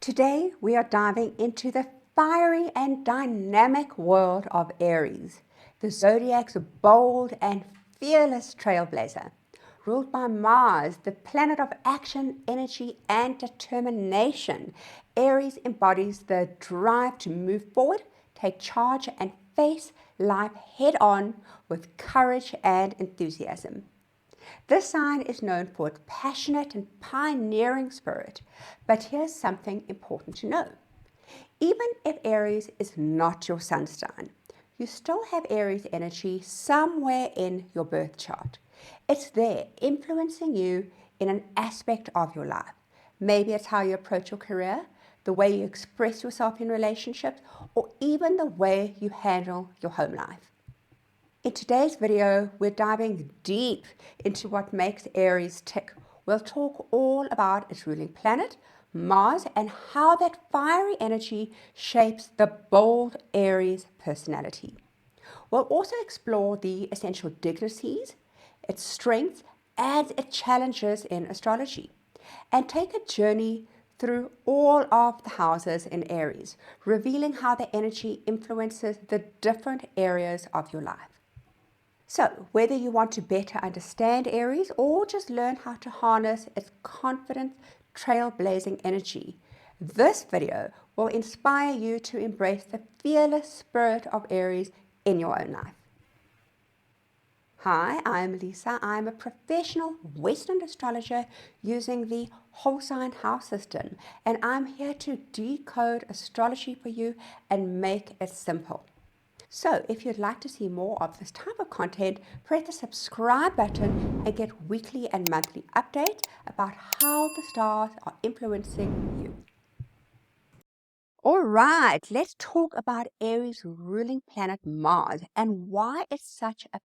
Today we are diving into the fiery and dynamic world of Aries, the Zodiac's bold and fearless trailblazer. Ruled by Mars, the planet of action, energy, and determination, Aries embodies the drive to move forward, take charge, and face life head-on with courage and enthusiasm. This sign is known for its passionate and pioneering spirit, but here's something important to know. Even if Aries is not your sun sign, you still have Aries energy somewhere in your birth chart. It's there, influencing you in an aspect of your life. Maybe it's how you approach your career, the way you express yourself in relationships, or even the way you handle your home life. In today's video, we're diving deep into what makes Aries tick. We'll talk all about its ruling planet, Mars, and how that fiery energy shapes the bold Aries personality. We'll also explore the essential dignities, its strengths, and its challenges in astrology, and take a journey through all of the houses in Aries, revealing how the energy influences the different areas of your life. So, whether you want to better understand Aries or just learn how to harness its confident, trailblazing energy, this video will inspire you to embrace the fearless spirit of Aries in your own life. Hi, I'm Lisa. I'm a professional Western astrologer using the whole sign house system, and I'm here to decode astrology for you and make it simple. So if you'd like to see more of this type of content, press the subscribe button and get weekly and monthly updates about how the stars are influencing you. All right, let's talk about Aries' ruling planet Mars and why it's such a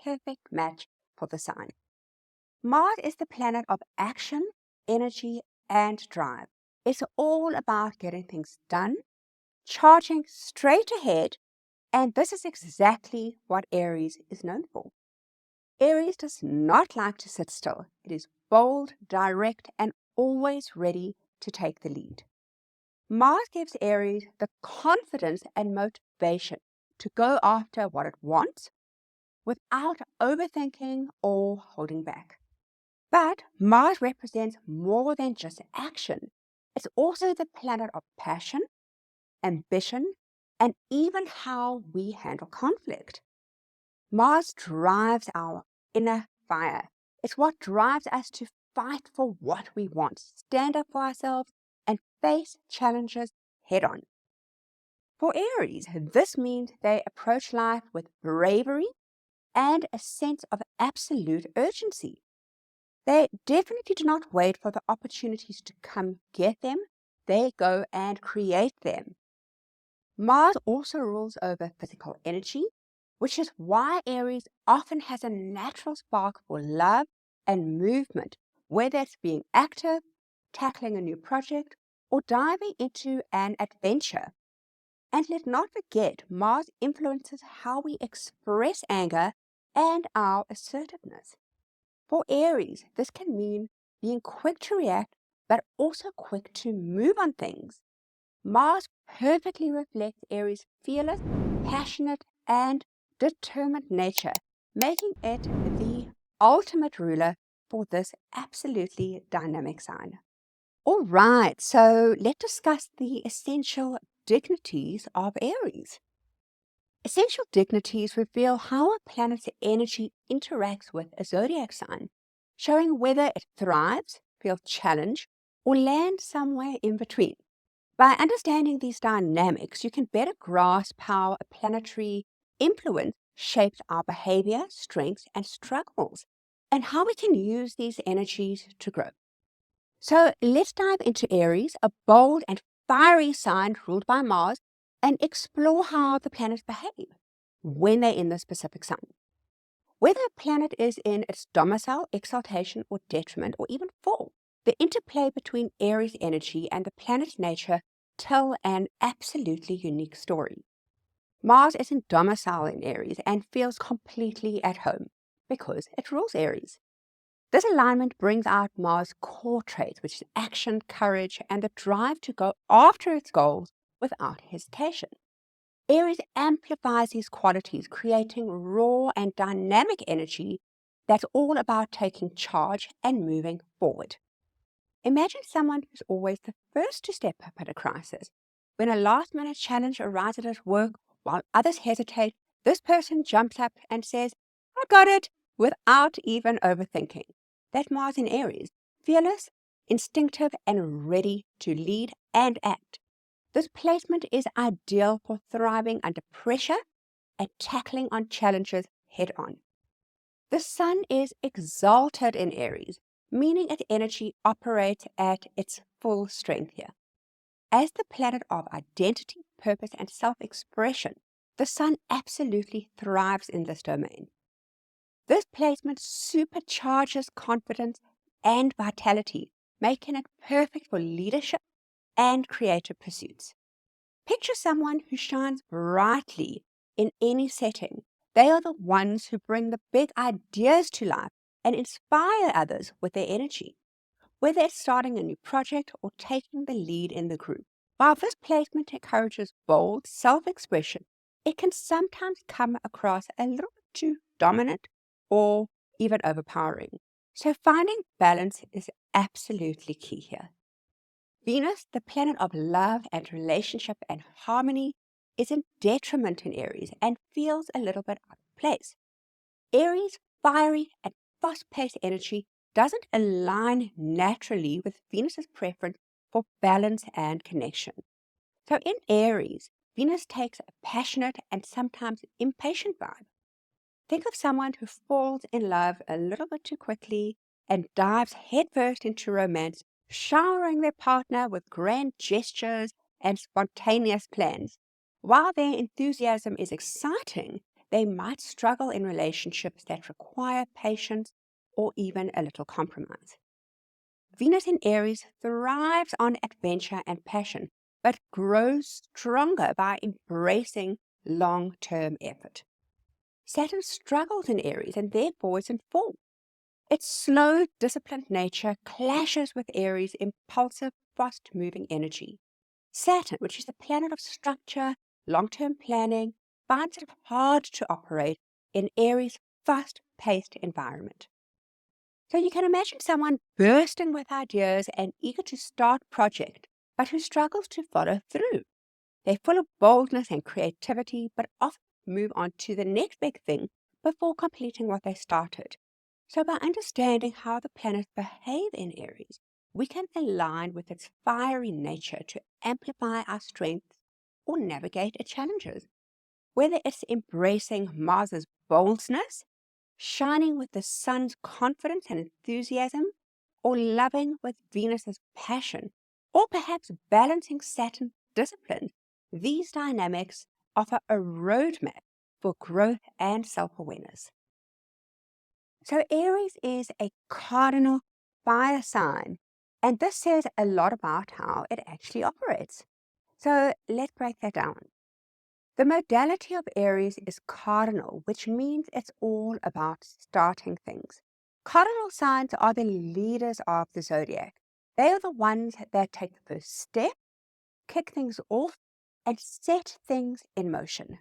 perfect match for the sign. Mars is the planet of action, energy, and drive. It's all about getting things done, charging straight ahead, and this is exactly what Aries is known for. Aries does not like to sit still. It is bold, direct, and always ready to take the lead. Mars gives Aries the confidence and motivation to go after what it wants without overthinking or holding back. But Mars represents more than just action. It's also the planet of passion, ambition, and even how we handle conflict. Mars drives our inner fire. It's what drives us to fight for what we want, stand up for ourselves, and face challenges head on. For Aries, this means they approach life with bravery and a sense of absolute urgency. They definitely do not wait for the opportunities to come get them. They go and create them. Mars also rules over physical energy, which is why Aries often has a natural spark for love and movement, whether it's being active, tackling a new project, or diving into an adventure. And let's not forget, Mars influences how we express anger and our assertiveness. For Aries, this can mean being quick to react, but also quick to move on things. Mars perfectly reflects Aries' fearless, passionate, and determined nature, making it the ultimate ruler for this absolutely dynamic sign. All right, so let's discuss the essential dignities of Aries. Essential dignities reveal how a planet's energy interacts with a zodiac sign, showing whether it thrives, feels challenged, or lands somewhere in between. By understanding these dynamics, you can better grasp how a planetary influence shapes our behavior, strengths, and struggles, and how we can use these energies to grow. So let's dive into Aries, a bold and fiery sign ruled by Mars, and explore how the planets behave when they're in the specific sign. Whether a planet is in its domicile, exaltation, or detriment, or even fall, the interplay between Aries energy and the planet's nature tell an absolutely unique story. Mars is in domicile in Aries and feels completely at home because it rules Aries. This alignment brings out Mars' core traits, which is action, courage, and the drive to go after its goals without hesitation. Aries amplifies these qualities, creating raw and dynamic energy that's all about taking charge and moving forward. Imagine someone who's always the first to step up at a crisis. When a last-minute challenge arises at work while others hesitate, this person jumps up and says, "I got it," without even overthinking. That's Mars in Aries, fearless, instinctive, and ready to lead and act. This placement is ideal for thriving under pressure and tackling on challenges head-on. The Sun is exalted in Aries, meaning its energy operates at its full strength here. As the planet of identity, purpose, and self-expression, the Sun absolutely thrives in this domain. This placement supercharges confidence and vitality, making it perfect for leadership and creative pursuits. Picture someone who shines brightly in any setting. They are the ones who bring the big ideas to life and inspire others with their energy, whether it's starting a new project or taking the lead in the group. While this placement encourages bold self-expression, it can sometimes come across a little bit too dominant or even overpowering. So finding balance is absolutely key here. Venus, the planet of love and relationship and harmony, is in detriment in Aries and feels a little bit out of place. Aries' fiery and fast-paced energy doesn't align naturally with Venus's preference for balance and connection. So in Aries, Venus takes a passionate and sometimes impatient vibe. Think of someone who falls in love a little bit too quickly and dives headfirst into romance, showering their partner with grand gestures and spontaneous plans. While their enthusiasm is exciting, they might struggle in relationships that require patience or even a little compromise. Venus in Aries thrives on adventure and passion, but grows stronger by embracing long-term effort. Saturn struggles in Aries and therefore is in fall. Its slow, disciplined nature clashes with Aries' impulsive, fast-moving energy. Saturn, which is the planet of structure, long-term planning, finds it hard to operate in Aries' fast-paced environment. So you can imagine someone bursting with ideas and eager to start a project, but who struggles to follow through. They're full of boldness and creativity, but often move on to the next big thing before completing what they started. So by understanding how the planets behave in Aries, we can align with its fiery nature to amplify our strengths or navigate its challenges. Whether it's embracing Mars's boldness, shining with the Sun's confidence and enthusiasm, or loving with Venus's passion, or perhaps balancing Saturn's discipline, these dynamics offer a roadmap for growth and self-awareness. So Aries is a cardinal fire sign, and this says a lot about how it actually operates. So let's break that down. The modality of Aries is cardinal, which means it's all about starting things. Cardinal signs are the leaders of the zodiac. They are the ones that take the first step, kick things off, and set things in motion.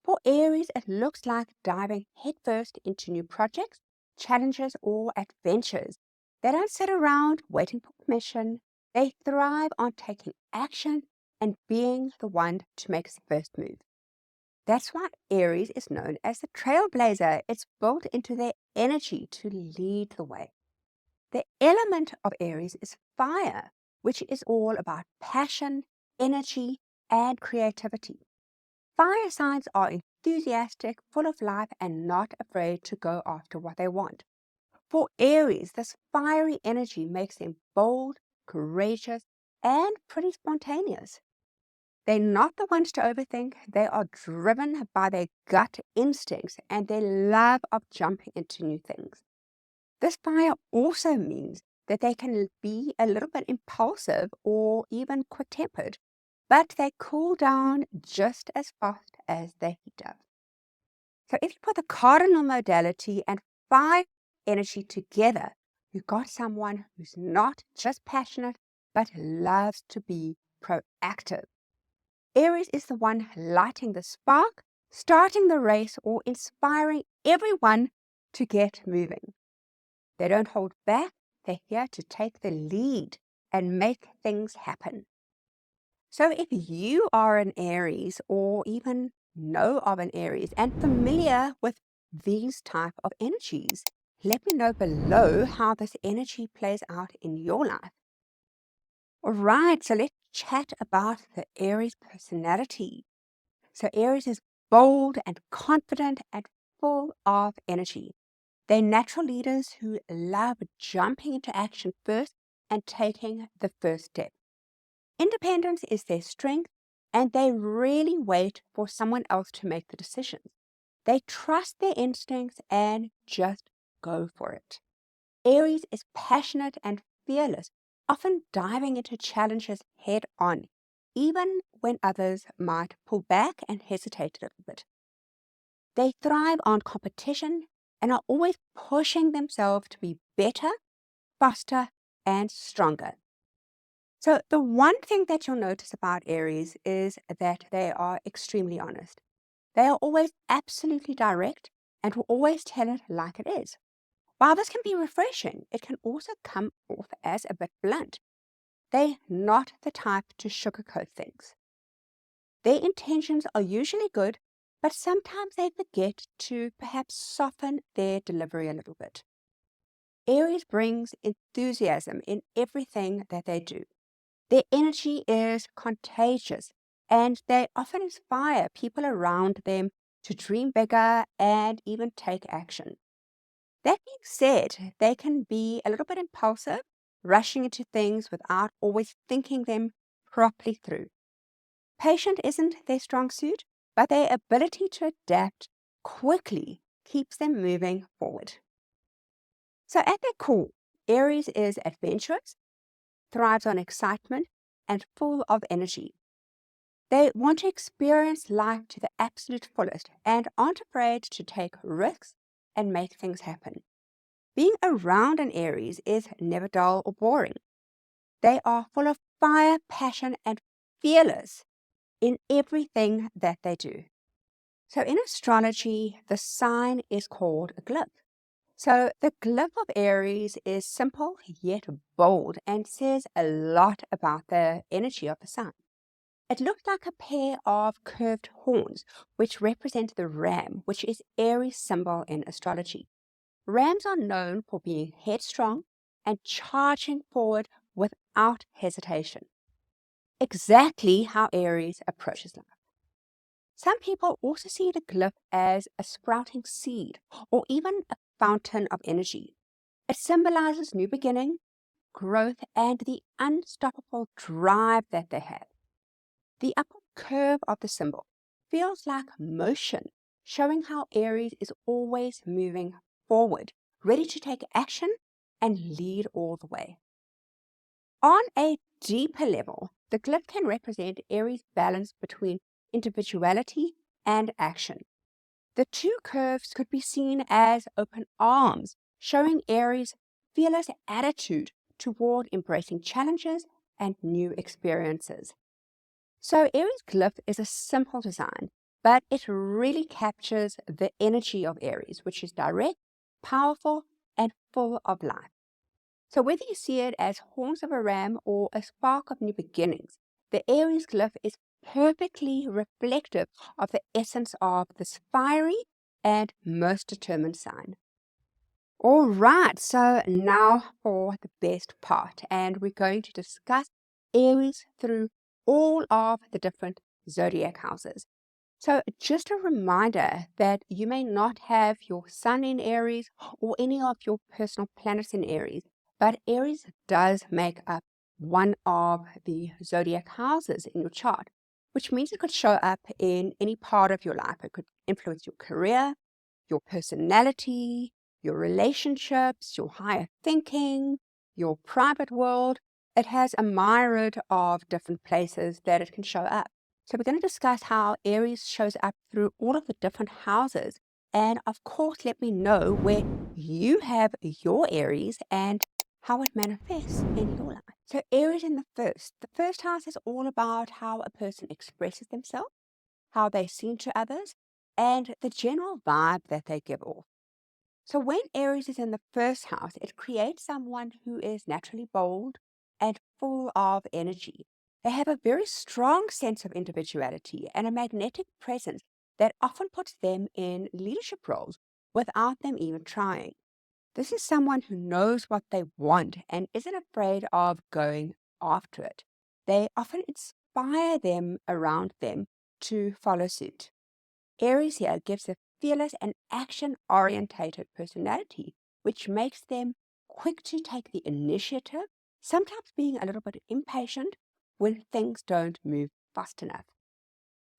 For Aries, it looks like diving headfirst into new projects, challenges, or adventures. They don't sit around waiting for permission. They thrive on taking action and being the one to make the first move. That's why Aries is known as the trailblazer. It's built into their energy to lead the way. The element of Aries is fire, which is all about passion, energy, and creativity. Fire signs are enthusiastic, full of life, and not afraid to go after what they want. For Aries, this fiery energy makes them bold, courageous, and pretty spontaneous. They're not the ones to overthink. They are driven by their gut instincts and their love of jumping into new things. This fire also means that they can be a little bit impulsive or even quick-tempered, but they cool down just as fast as they heat up. So if you put the cardinal modality and 5 energy together, you've got someone who's not just passionate, but loves to be proactive. Aries is the one lighting the spark, starting the race, or inspiring everyone to get moving. They don't hold back. They're here to take the lead and make things happen. So if you are an Aries or even know of an Aries and familiar with these type of energies, let me know below how this energy plays out in your life. All right, so let's chat about the Aries personality. So Aries is bold and confident and full of energy. They're natural leaders who love jumping into action first and taking the first step. Independence is their strength, and they really wait for someone else to make the decisions. They trust their instincts and just go for it. Aries is passionate and fearless, often diving into challenges head on, even when others might pull back and hesitate a little bit. They thrive on competition and are always pushing themselves to be better, faster, and stronger. So the one thing that you'll notice about Aries is that they are extremely honest. They are always absolutely direct and will always tell it like it is. While this can be refreshing, it can also come off as a bit blunt. They're not the type to sugarcoat things. Their intentions are usually good, but sometimes they forget to perhaps soften their delivery a little bit. Aries brings enthusiasm in everything that they do. Their energy is contagious, and they often inspire people around them to dream bigger and even take action. That being said, they can be a little bit impulsive, rushing into things without always thinking them properly through. Patient isn't their strong suit, but their ability to adapt quickly keeps them moving forward. So at their core, Aries is adventurous, thrives on excitement, and full of energy. They want to experience life to the absolute fullest and aren't afraid to take risks and make things happen. Being around an Aries is never dull or boring. They are full of fire, passion, and fearless in everything that they do. So in astrology, the sign is called a glyph. So the glyph of Aries is simple yet bold and says a lot about the energy of the sign. It looks like a pair of curved horns, which represent the ram, which is Aries' symbol in astrology. Rams are known for being headstrong and charging forward without hesitation. Exactly how Aries approaches life. Some people also see the glyph as a sprouting seed or even a fountain of energy. It symbolizes new beginning, growth, and the unstoppable drive that they have. The upward curve of the symbol feels like motion, showing how Aries is always moving forward, ready to take action and lead all the way. On a deeper level, the glyph can represent Aries' balance between individuality and action. The two curves could be seen as open arms, showing Aries' fearless attitude toward embracing challenges and new experiences. So Aries' glyph is a simple design, but it really captures the energy of Aries, which is direct, powerful, and full of life. So whether you see it as horns of a ram or a spark of new beginnings, the Aries glyph is perfectly reflective of the essence of this fiery and most determined sign. All right, so now for the best part, and we're going to discuss Aries through all of the different zodiac houses. So just a reminder that you may not have your sun in Aries or any of your personal planets in Aries, but Aries does make up one of the zodiac houses in your chart, which means it could show up in any part of your life. It could influence your career, your personality, your relationships, your higher thinking, your private world. It has a myriad of different places that it can show up. So we're going to discuss how Aries shows up through all of the different houses And of course, let me know where you have your Aries and how it manifests in your life. So Aries in the first. The first house is all about how a person expresses themselves, how they seem to others, and the general vibe that they give off. So when Aries is in the first house, it creates someone who is naturally bold and full of energy. They have a very strong sense of individuality and a magnetic presence that often puts them in leadership roles without them even trying. This is someone who knows what they want and isn't afraid of going after it. They often inspire them around them to follow suit. Aries here gives a fearless and action-orientated personality, which makes them quick to take the initiative, sometimes being a little bit impatient when things don't move fast enough.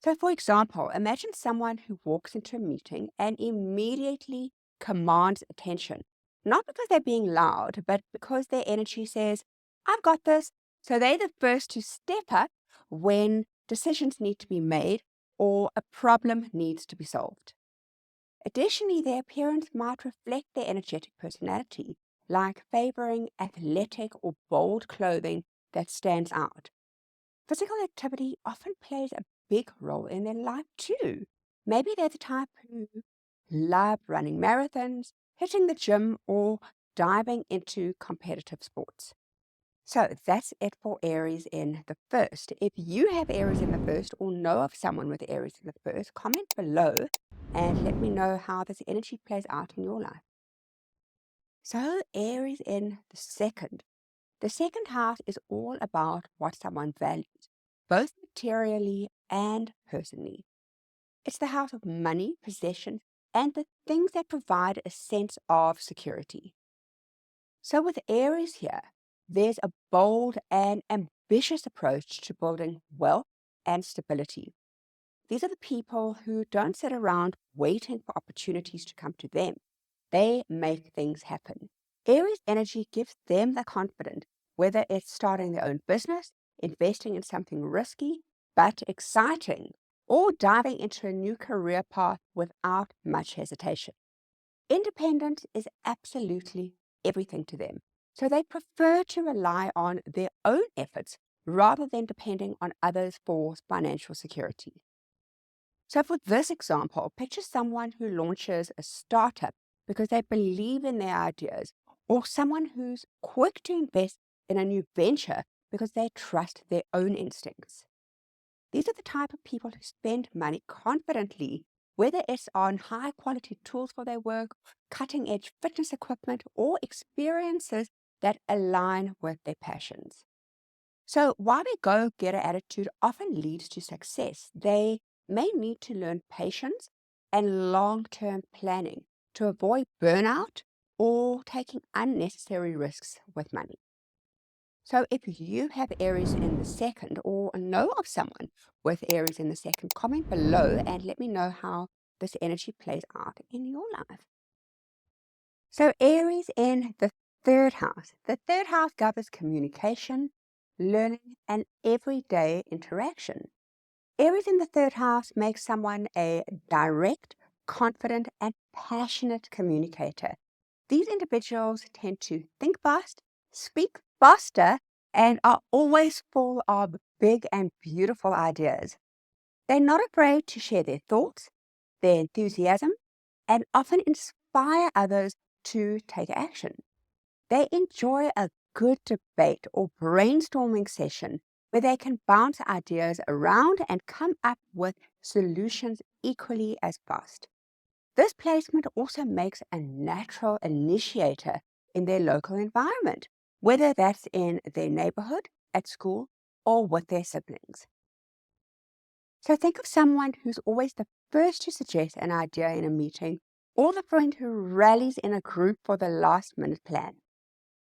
So, for example, imagine someone who walks into a meeting and immediately commands attention, not because they're being loud, but because their energy says, I've got this. So they're the first to step up when decisions need to be made or a problem needs to be solved. Additionally, their appearance might reflect their energetic personality, like favoring athletic or bold clothing that stands out. Physical activity often plays a big role in their life too. Maybe they're the type who love running marathons, hitting the gym, or diving into competitive sports. So that's it for Aries in the first. If you have Aries in the first or know of someone with Aries in the first, comment below and let me know how this energy plays out in your life. So Aries in the second. The second house is all about what someone values, both materially and personally. It's the house of money, possessions, and the things that provide a sense of security. So with Aries here, there's a bold and ambitious approach to building wealth and stability. These are the people who don't sit around waiting for opportunities to come to them. They make things happen. Aries energy gives them the confidence, whether it's starting their own business, investing in something risky but exciting, or diving into a new career path without much hesitation. Independence is absolutely everything to them, so they prefer to rely on their own efforts rather than depending on others for financial security. So for this example, picture someone who launches a startup because they believe in their ideas, or someone who's quick to invest in a new venture because they trust their own instincts. These are the type of people who spend money confidently, whether it's on high quality tools for their work, cutting edge fitness equipment, or experiences that align with their passions. So while their go-getter attitude often leads to success, they may need to learn patience and long-term planning to avoid burnout or taking unnecessary risks with money. So if you have Aries in the second or know of someone with Aries in the second, comment below and let me know how this energy plays out in your life. So Aries in the third house. The third house governs communication, learning, and everyday interaction. Aries in the third house makes someone a direct, confident, and passionate communicator. These individuals tend to think fast, speak faster, and are always full of big and beautiful ideas. They're not afraid to share their thoughts, their enthusiasm, and often inspire others to take action. They enjoy a good debate or brainstorming session where they can bounce ideas around and come up with solutions equally as fast. This placement also makes a natural initiator in their local environment, whether that's in their neighborhood, at school, or with their siblings. So think of someone who's always the first to suggest an idea in a meeting, or the friend who rallies in a group for the last minute plan.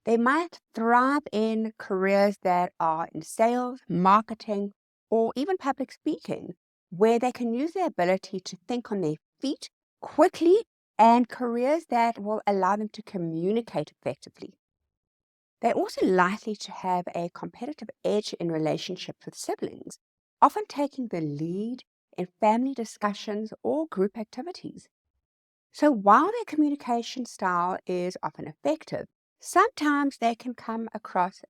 They might thrive in careers that are in sales, marketing, or even public speaking, where they can use their ability to think on their feet quickly and careers that will allow them to communicate effectively. They're also likely to have a competitive edge in relationships with siblings, often taking the lead in family discussions or group activities. So while their communication style is often effective, sometimes they can come across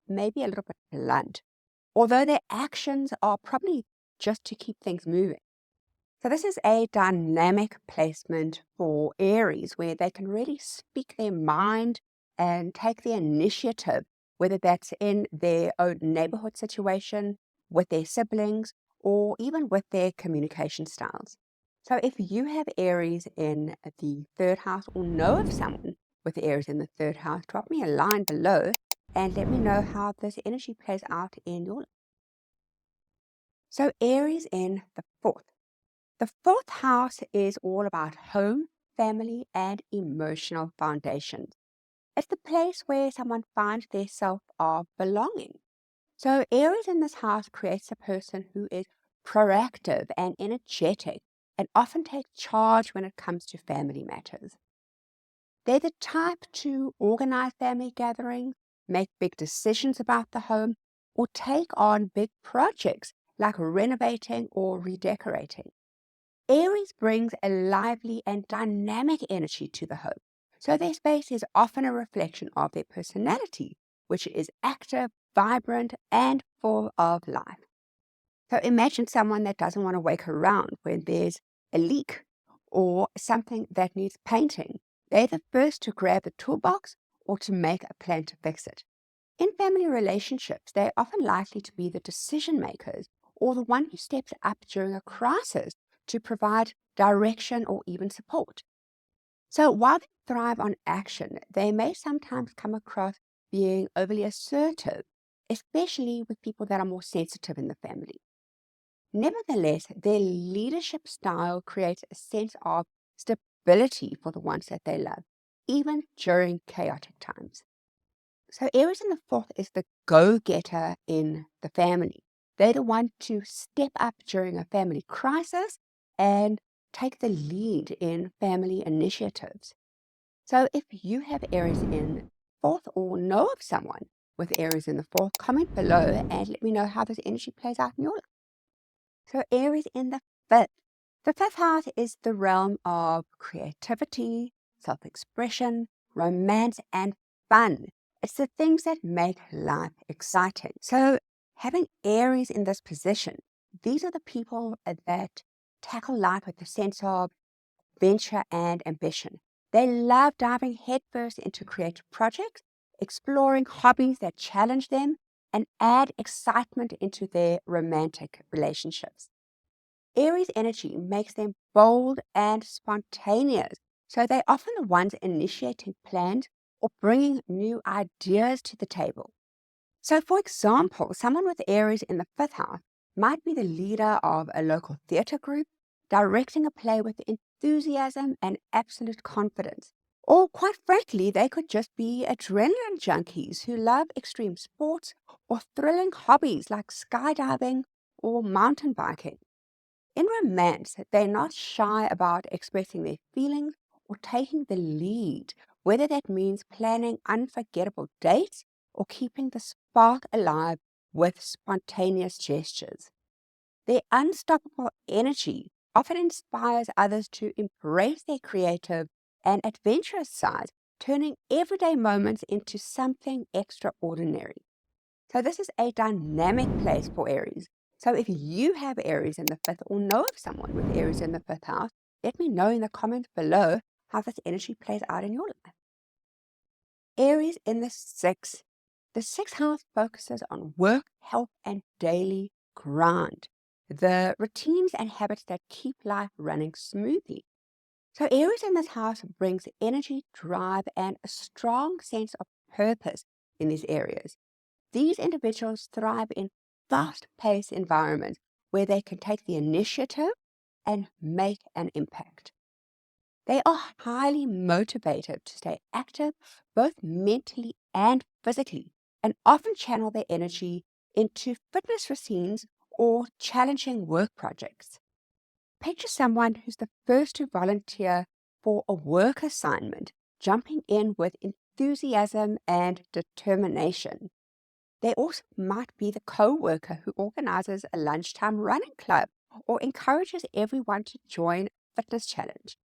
maybe a little bit blunt, although their actions are probably just to keep things moving. So this is a dynamic placement for Aries where they can really speak their mind and take the initiative, whether that's in their own neighborhood situation, with their siblings, or even with their communication styles. So if you have Aries in the third house or know of someone with Aries in the third house, drop me a line below and let me know how this energy plays out in your life. So Aries in the fourth. The fourth house is all about home, family, and emotional foundations. It's the place where someone finds their self of belonging. So Aries in this house creates a person who is proactive and energetic and often takes charge when it comes to family matters. They're the type to organize family gatherings, make big decisions about the home, or take on big projects like renovating or redecorating. Aries brings a lively and dynamic energy to the home, so their space is often a reflection of their personality, which is active, vibrant, and full of life. So imagine someone that doesn't want to wake around when there's a leak or something that needs painting. They're the first to grab the toolbox or to make a plan to fix it. In family relationships, they're often likely to be the decision makers or the one who steps up during a crisis to provide direction or even support. So while they thrive on action, they may sometimes come across being overly assertive, especially with people that are more sensitive in the family. Nevertheless, their leadership style creates a sense of stability for the ones that they love, even during chaotic times. So Aries in the fourth is the go-getter in the family. They're the one to step up during a family crisis and take the lead in family initiatives. So if you have Aries in fourth or know of someone with Aries in the fourth, comment below and let me know how this energy plays out in your life. So Aries in the fifth. The fifth house is the realm of creativity, self-expression, romance, and fun. It's the things that make life exciting. So having Aries in this position, these are the people that tackle life with a sense of venture and ambition. They love diving headfirst into creative projects, exploring hobbies that challenge them, and add excitement into their romantic relationships. Aries energy makes them bold and spontaneous, so they're often the ones initiating plans or bringing new ideas to the table. So, for example, someone with Aries in the fifth house might be the leader of a local theatre group, directing a play with enthusiasm and absolute confidence. Or, quite frankly, they could just be adrenaline junkies who love extreme sports or thrilling hobbies like skydiving or mountain biking. In romance, they're not shy about expressing their feelings or taking the lead, whether that means planning unforgettable dates or keeping the spark alive with spontaneous gestures. Their unstoppable energy often inspires others to embrace their creative and adventurous side, turning everyday moments into something extraordinary. So this is a dynamic place for Aries. So if you have Aries in the fifth or know of someone with Aries in the fifth house, let me know in the comments below how this energy plays out in your life. Aries in the sixth. The sixth house focuses on work, health, and daily grind. The routines and habits that keep life running smoothly. So Aries in this house brings energy, drive, and a strong sense of purpose in these areas. These individuals thrive in fast-paced environments where they can take the initiative and make an impact. They are highly motivated to stay active, both mentally and physically, and often channel their energy into fitness routines or challenging work projects. Picture someone who's the first to volunteer for a work assignment, jumping in with enthusiasm and determination. They also might be the co-worker who organizes a lunchtime running club or encourages everyone to join a fitness challenge.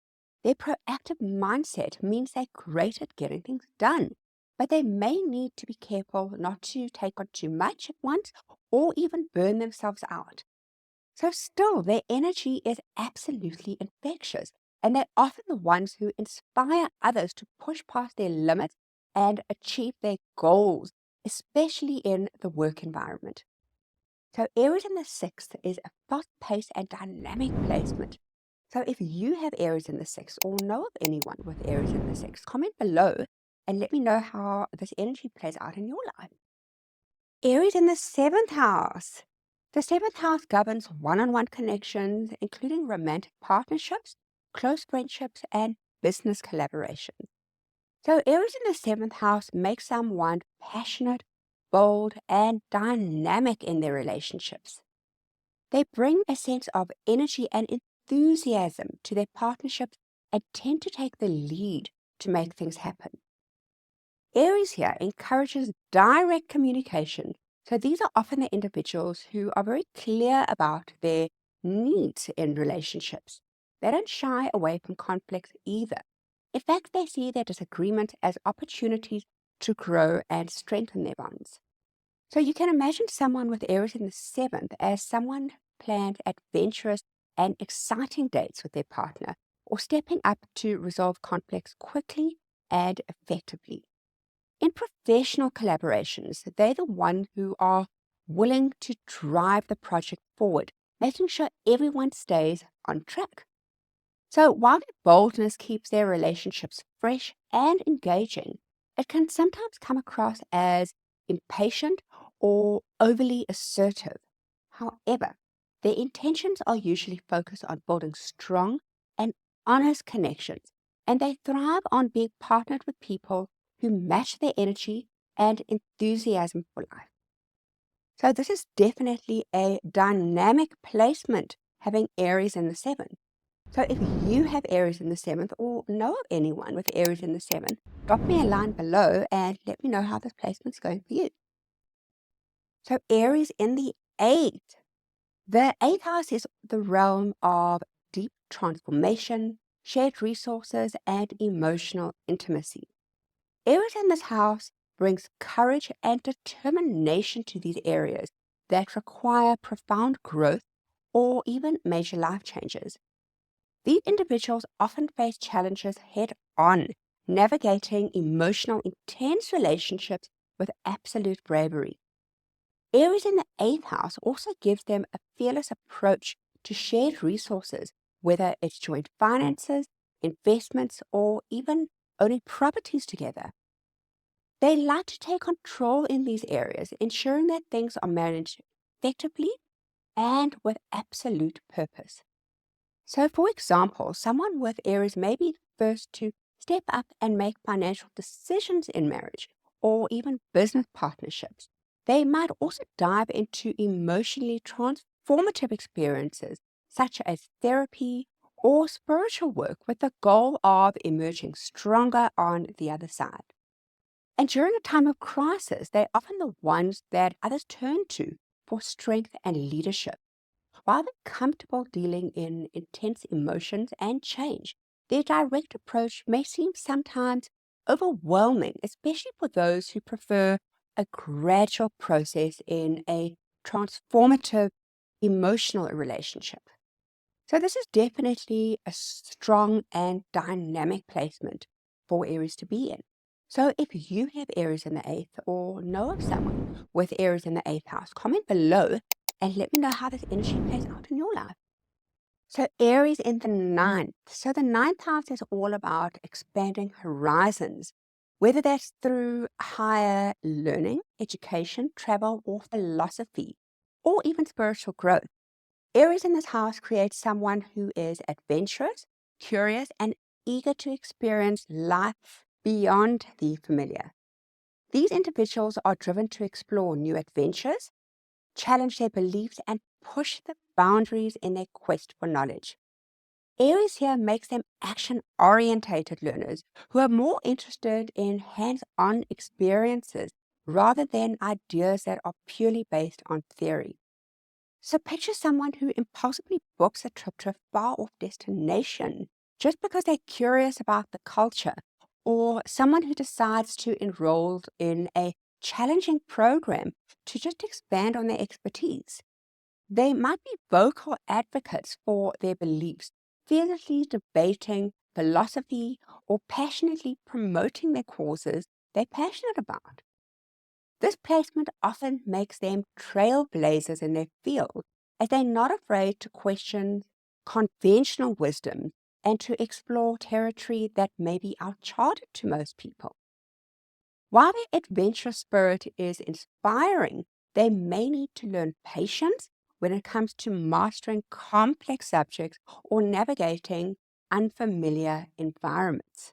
Their proactive mindset means they're great at getting things done, but they may need to be careful not to take on too much at once or even burn themselves out. So still, their energy is absolutely infectious, and they're often the ones who inspire others to push past their limits and achieve their goals, especially in the work environment. So Aries in the sixth is a fast-paced and dynamic placement. So if you have Aries in the sixth or know of anyone with Aries in the sixth, comment below and let me know how this energy plays out in your life. Aries in the seventh house. The seventh house governs one-on-one connections, including romantic partnerships, close friendships, and business collaborations. So Aries in the seventh house makes someone passionate, bold, and dynamic in their relationships. They bring a sense of energy and enthusiasm to their partnerships and tend to take the lead to make things happen. Aries here encourages direct communication. So these are often the individuals who are very clear about their needs in relationships. They don't shy away from conflicts either. In fact, they see their disagreement as opportunities to grow and strengthen their bonds. So you can imagine someone with Aries in the seventh as someone who plans adventurous and exciting dates with their partner, or stepping up to resolve conflicts quickly and effectively. In professional collaborations, they're the ones who are willing to drive the project forward, making sure everyone stays on track. So while their boldness keeps their relationships fresh and engaging, it can sometimes come across as impatient or overly assertive. However, their intentions are usually focused on building strong and honest connections, and they thrive on being partnered with people who match their energy and enthusiasm for life. So this is definitely a dynamic placement, having Aries in the seventh. So if you have Aries in the seventh or know of anyone with Aries in the seventh, drop me a line below and let me know how this placement's going for you. So Aries in the eighth. The eighth house is the realm of deep transformation, shared resources, and emotional intimacy. Aries in this house brings courage and determination to these areas that require profound growth or even major life changes. These individuals often face challenges head on, navigating emotional, intense relationships with absolute bravery. Aries in the eighth house also gives them a fearless approach to shared resources, whether it's joint finances, investments, or even owning properties together. They like to take control in these areas, ensuring that things are managed effectively and with absolute purpose. So, for example, someone with Aries may be first to step up and make financial decisions in marriage or even business partnerships. They might also dive into emotionally transformative experiences such as therapy or spiritual work with the goal of emerging stronger on the other side. And during a time of crisis, they're often the ones that others turn to for strength and leadership. While they're comfortable dealing in intense emotions and change, their direct approach may seem sometimes overwhelming, especially for those who prefer a gradual process in a transformative emotional relationship. So this is definitely a strong and dynamic placement for Aries to be in. So if you have Aries in the eighth or know of someone with Aries in the eighth house, comment below and let me know how this energy plays out in your life. So Aries in the ninth. So the ninth house is all about expanding horizons, whether that's through higher learning, education, travel, or philosophy, or even spiritual growth. Aries in this house creates someone who is adventurous, curious, and eager to experience life beyond the familiar. These individuals are driven to explore new adventures, challenge their beliefs, and push the boundaries in their quest for knowledge. Aries here makes them action-orientated learners who are more interested in hands-on experiences rather than ideas that are purely based on theory. So picture someone who impulsively books a trip to a far-off destination just because they're curious about the culture, or someone who decides to enroll in a challenging program to just expand on their expertise. They might be vocal advocates for their beliefs, fearlessly debating philosophy or passionately promoting their causes they're passionate about. This placement often makes them trailblazers in their field, as they're not afraid to question conventional wisdom and to explore territory that may be uncharted to most people. While their adventurous spirit is inspiring, they may need to learn patience when it comes to mastering complex subjects or navigating unfamiliar environments.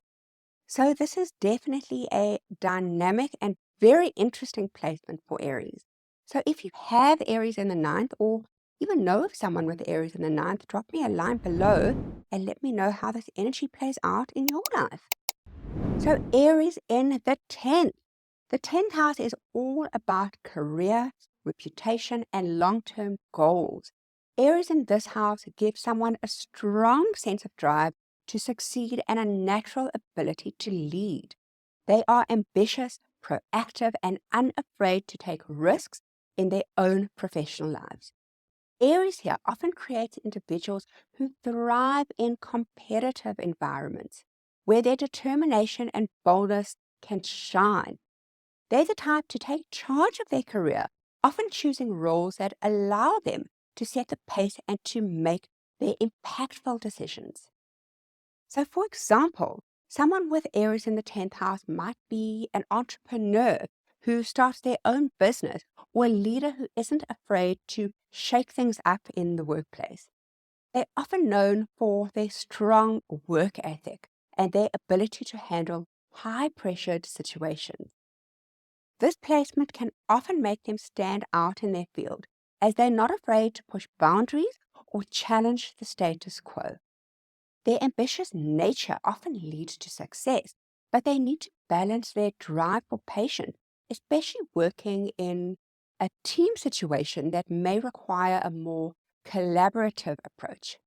So this is definitely a dynamic and very interesting placement for Aries. So if you have Aries in the ninth, or even know of someone with Aries in the ninth, drop me a line below and let me know how this energy plays out in your life. So Aries in the 10th. The 10th house is all about career, reputation, and long-term goals. Aries in this house gives someone a strong sense of drive to succeed and a natural ability to lead. They are ambitious, proactive, and unafraid to take risks in their own professional lives. Aries here often creates individuals who thrive in competitive environments, where their determination and boldness can shine. They're the type to take charge of their career, often choosing roles that allow them to set the pace and to make their impactful decisions. So, for example, someone with Aries in the 10th house might be an entrepreneur who starts their own business, or a leader who isn't afraid to shake things up in the workplace. They're often known for their strong work ethic and their ability to handle high-pressured situations. This placement can often make them stand out in their field, as they're not afraid to push boundaries or challenge the status quo. Their ambitious nature often leads to success, but they need to balance their drive for patience, especially working in a team situation that may require a more collaborative approach.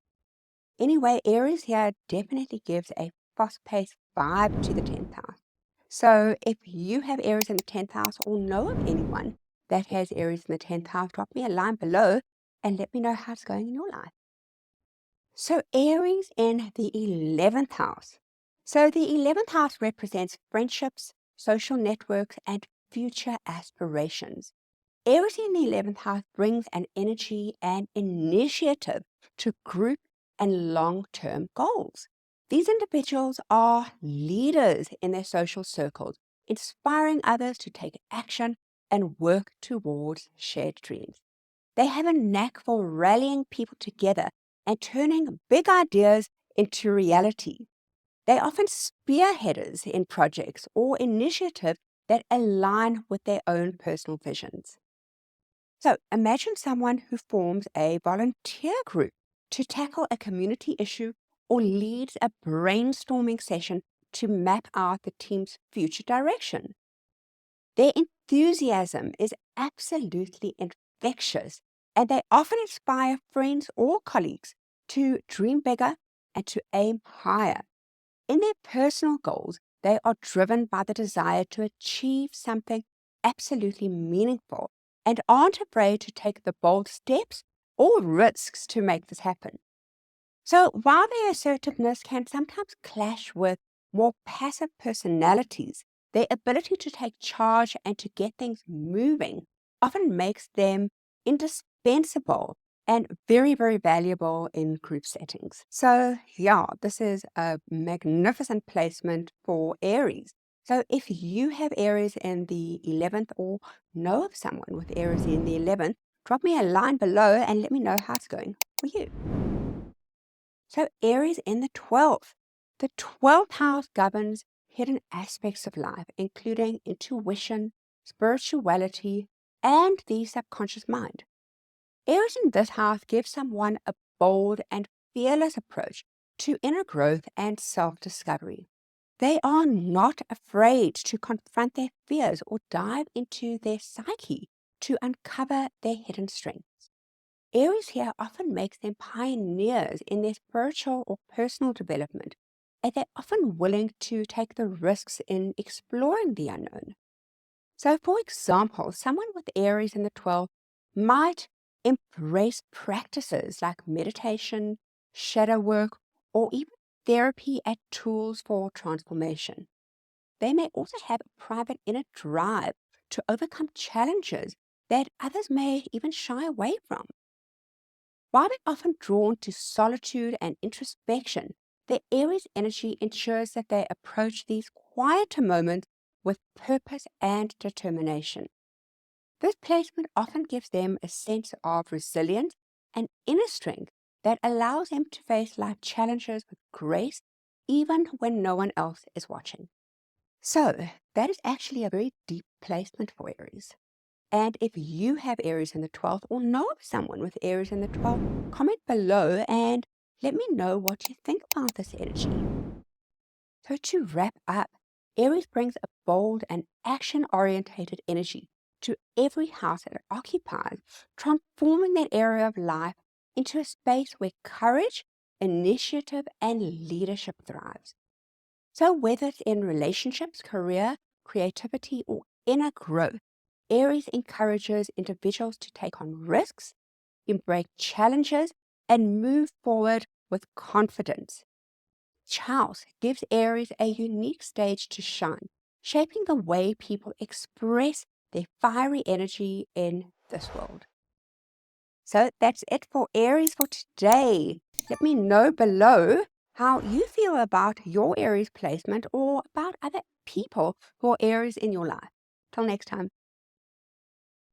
Anyway, Aries here definitely gives a fast-paced vibe to the 10th house. So if you have Aries in the 10th house or know of anyone that has Aries in the 10th house, drop me a line below and let me know how it's going in your life. So Aries in the 11th house. So the 11th house represents friendships, social networks, and future aspirations. Aries in the 11th house brings an energy and initiative to group and long-term goals. These individuals are leaders in their social circles, inspiring others to take action and work towards shared dreams. They have a knack for rallying people together and turning big ideas into reality. They are often spearheaders in projects or initiatives that align with their own personal visions. So imagine someone who forms a volunteer group to tackle a community issue or leads a brainstorming session to map out the team's future direction. Their enthusiasm is absolutely infectious, and they often inspire friends or colleagues to dream bigger and to aim higher. In their personal goals, they are driven by the desire to achieve something absolutely meaningful and aren't afraid to take the bold steps or risks to make this happen. So while their assertiveness can sometimes clash with more passive personalities, their ability to take charge and to get things moving often makes them indispensable and very, very valuable in group settings. So yeah, this is a magnificent placement for Aries. So if you have Aries in the 11th or know of someone with Aries in the 11th, drop me a line below and let me know how it's going for you. So Aries in the 12th. The 12th house governs hidden aspects of life, including intuition, spirituality, and the subconscious mind. Aries in this house gives someone a bold and fearless approach to inner growth and self-discovery. They are not afraid to confront their fears or dive into their psyche to uncover their hidden strengths. Aries here often makes them pioneers in their spiritual or personal development, and they're often willing to take the risks in exploring the unknown. So, for example, someone with Aries in the 12th might embrace practices like meditation, shadow work, or even therapy as tools for transformation. They may also have a private inner drive to overcome challenges that others may even shy away from. While they're often drawn to solitude and introspection, their Aries energy ensures that they approach these quieter moments with purpose and determination. This placement often gives them a sense of resilience and inner strength that allows them to face life challenges with grace, even when no one else is watching. So, that is actually a very deep placement for Aries. And if you have Aries in the 12th or know of someone with Aries in the 12th, comment below and let me know what you think about this energy. So to wrap up, Aries brings a bold and action-orientated energy to every house that it occupies, transforming that area of life into a space where courage, initiative, and leadership thrives. So whether it's in relationships, career, creativity, or inner growth, Aries encourages individuals to take on risks, embrace challenges, and move forward with confidence. Each house gives Aries a unique stage to shine, shaping the way people express their fiery energy in this world. So that's it for Aries for today. Let me know below how you feel about your Aries placement or about other people who are Aries in your life. Till next time.